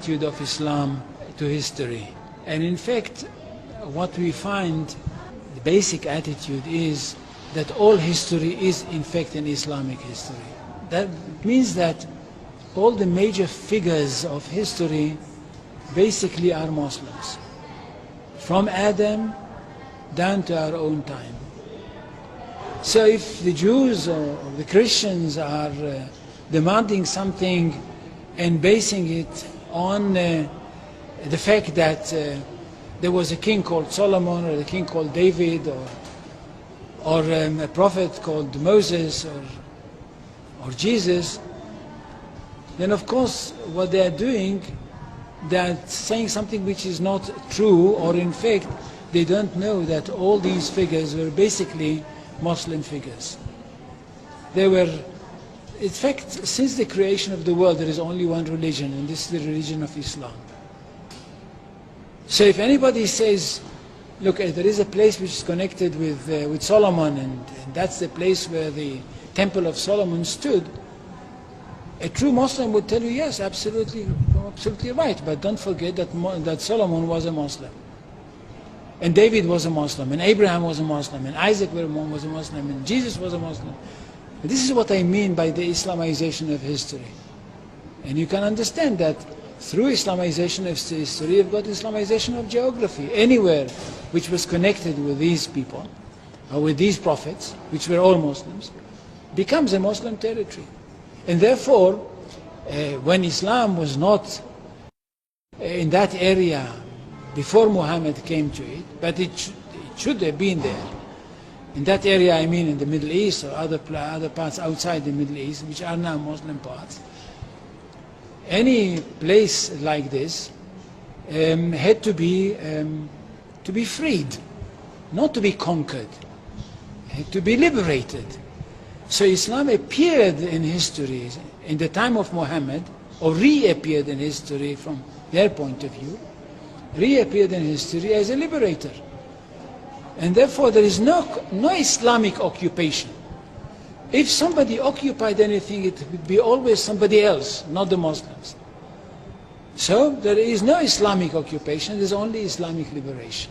attitude of Islam to history. And in fact, what we find, the basic attitude is that all history is in fact an Islamic history. That means that all the major figures of history basically are Muslims, from Adam down to our own time. So if the Jews or the Christians are demanding something and basing it on the fact that there was a king called Solomon, or a king called David, or a prophet called Moses, or Jesus, then of course what they are doing, they're saying something which is not true, or in fact they don't know that all these figures were basically Muslim figures. They were, in fact, since the creation of the world there is only one religion, and this is the religion of Islam. So if anybody says, look, there is a place which is connected with Solomon, and that's the place where the Temple of Solomon stood, a true Muslim would tell you, yes, absolutely right, but don't forget that Solomon was a Muslim, and David was a Muslim, and Abraham was a Muslim, and Isaac was a Muslim, and Jesus was a Muslim. This is what I mean by the Islamization of history. And you can understand that through Islamization of history, you've got Islamization of geography. Anywhere which was connected with these people, or with these prophets, which were all Muslims, becomes a Muslim territory. And therefore, when Islam was not in that area before Muhammad came to it, but it should have been there. In that area, I mean in the Middle East or other parts outside the Middle East, which are now Muslim parts. Any place like this had to be freed, not to be conquered, had to be liberated. So Islam appeared in history in the time of Muhammad, or reappeared in history from their point of view, reappeared in history as a liberator. And therefore there is no Islamic occupation. If somebody occupied anything, it would be always somebody else, not the Muslims. So there is no Islamic occupation, there is only Islamic liberation.